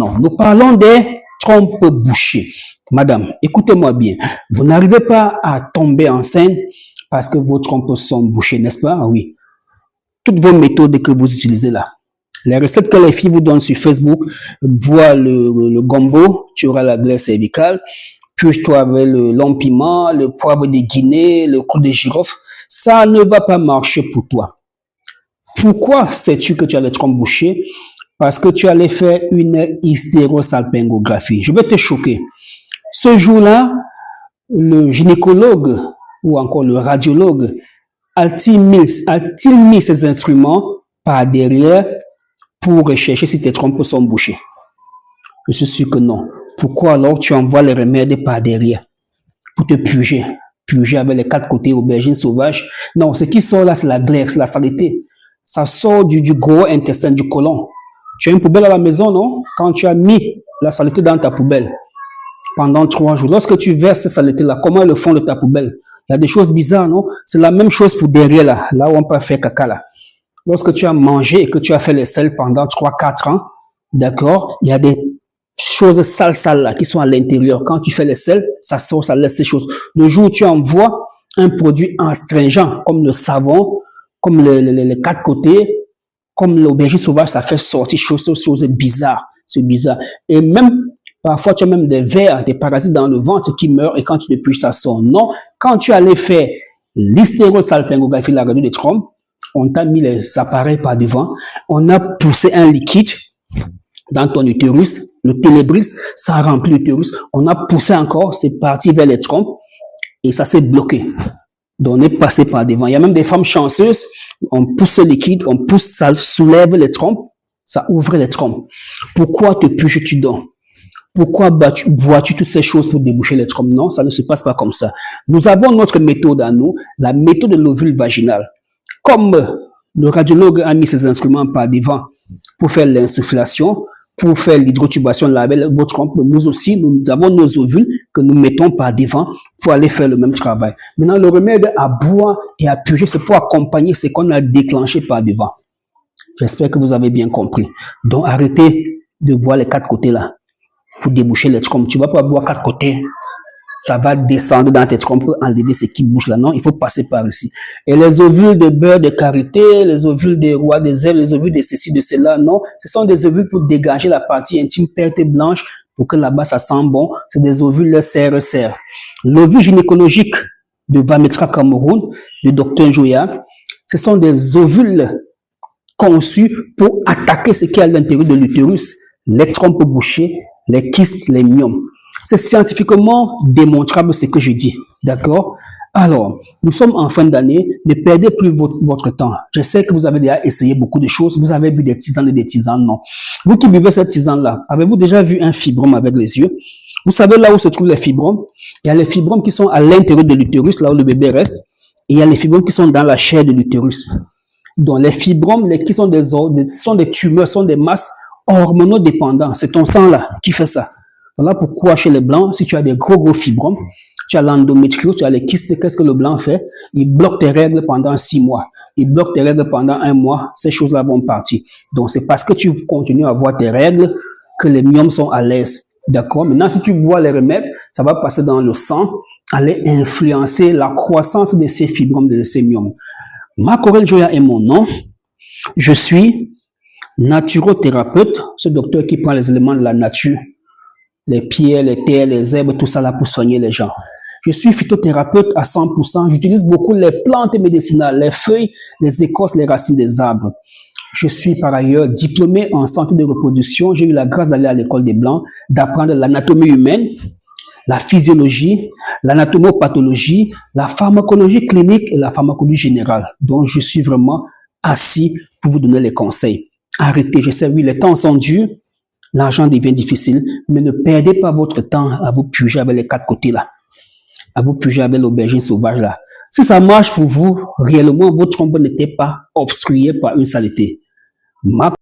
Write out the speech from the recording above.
Non, nous parlons des trompes bouchées. Madame, écoutez-moi bien. Vous n'arrivez pas à tomber enceinte parce que vos trompes sont bouchées, n'est-ce pas? Oui. Toutes vos méthodes que vous utilisez là. Les recettes que les filles vous donnent sur Facebook, bois le gombo, tu auras la glaire cervicale, puis toi avec le long piment, le poivre de Guinée, le clou de girofle, ça ne va pas marcher pour toi. Pourquoi sais-tu que tu as les trompes bouchées? Parce que tu allais faire une hystérosalpingographie. Je vais te choquer. Ce jour-là, le gynécologue ou encore le radiologue a-t-il mis ses instruments par derrière pour rechercher si tes trompes sont bouchées? Je suis sûr que non. Pourquoi alors tu envoies les remèdes par derrière pour te purger avec les 4 côtés aubergines sauvages? Non, ce qui sort là, c'est la glaire, c'est la saleté. Ça sort du gros intestin, du côlon. Tu as une poubelle à la maison, non? Quand tu as mis la saleté dans ta poubelle pendant 3 jours, lorsque tu verses cette saleté-là, comment est le fond de ta poubelle? Il y a des choses bizarres, non? C'est la même chose pour derrière, là où on peut faire caca, là. Lorsque tu as mangé et que tu as fait les selles pendant 3-4 ans, d'accord, il y a des choses sales là qui sont à l'intérieur. Quand tu fais les selles, ça sort, ça laisse ces choses. Le jour où tu envoies un produit astringent, comme le savon, comme les 4 côtés, comme l'aubergine sauvage, ça fait sortir choses bizarres. C'est bizarre. Et même, parfois, tu as même des vers, des parasites dans le ventre qui meurent et quand tu ne purges, ça sort. Non, quand tu allais faire l'hystérosalpingographie, la radio des trompes, on t'a mis les appareils par devant, on a poussé un liquide dans ton utérus, le télébris, ça remplit l'utérus, on a poussé encore, c'est parti vers les trompes et ça s'est bloqué. Donc on est passé par devant. Il y a même des femmes chanceuses, on pousse ce liquide, on pousse, ça soulève les trompes, ça ouvre les trompes. Pourquoi te purges-tu donc? Pourquoi bois-tu toutes ces choses pour déboucher les trompes? Non, ça ne se passe pas comme ça. Nous avons notre méthode à nous, la méthode de l'ovule vaginal. Comme le radiologue a mis ses instruments par devant pour faire l'insufflation, pour faire l'hydrotubation laver vos trompes, nous aussi, nous avons nos ovules que nous mettons par devant pour aller faire le même travail. Maintenant, le remède à boire et à purger, c'est pour accompagner ce qu'on a déclenché par devant. J'espère que vous avez bien compris. Donc, arrêtez de boire les 4 côtés là pour déboucher les trompes. Tu ne vas pas boire 4 côtés. Ça va descendre dans tes trompes, enlever ce qui bouge là. Non, il faut passer par ici. Et les ovules de beurre de karité, les ovules de roi des ailes, les ovules de ceci, de cela, non. Ce sont des ovules pour dégager la partie intime, perte et blanche, pour que là-bas ça sent bon. C'est des ovules serre-serre. L'ovule gynécologique de Vametra Cameroun, de Dr Joya, ce sont des ovules conçus pour attaquer ce qui est à l'intérieur de l'utérus, les trompes bouchées, les kystes, les myomes. C'est scientifiquement démontrable ce que je dis, d'accord? Alors, nous sommes en fin d'année, ne perdez plus votre temps. Je sais que vous avez déjà essayé beaucoup de choses, vous avez bu des tisanes et des tisanes, non. Vous qui buvez cette tisane-là, avez-vous déjà vu un fibrome avec les yeux? Vous savez là où se trouvent les fibromes? Il y a les fibromes qui sont à l'intérieur de l'utérus, là où le bébé reste, et il y a les fibromes qui sont dans la chair de l'utérus. Donc, les fibromes, qui sont des tumeurs, sont des masses hormonodépendantes. C'est ton sang là qui fait ça. Voilà pourquoi chez les blancs, si tu as des gros fibromes, tu as l'endométriose, tu as les kystes, qu'est-ce que le blanc fait? Il bloque tes règles pendant 6 mois. Il bloque tes règles pendant 1 mois. Ces choses-là vont partir. Donc, c'est parce que tu continues à avoir tes règles que les myomes sont à l'aise. D'accord? Maintenant, si tu bois les remèdes, ça va passer dans le sang, aller influencer la croissance de ces fibromes, de ces myomes. Marc Aurèle Joya est mon nom. Je suis naturothérapeute, ce docteur qui prend les éléments de la nature, les pierres, les terres, les herbes, tout ça là pour soigner les gens. Je suis phytothérapeute à 100%. J'utilise beaucoup les plantes médicinales, les feuilles, les écorces, les racines des arbres. Je suis par ailleurs diplômé en santé de reproduction. J'ai eu la grâce d'aller à l'école des Blancs, d'apprendre l'anatomie humaine, la physiologie, l'anatomopathologie, la pharmacologie clinique et la pharmacologie générale. Donc, je suis vraiment assis pour vous donner les conseils. Arrêtez, je sais, oui, les temps sont durs. L'argent devient difficile, mais ne perdez pas votre temps à vous purger avec les 4 côtés là, à vous purger avec l'aubergine sauvage là. Si ça marche pour vous, réellement, votre trompe n'était pas obstruée par une saleté.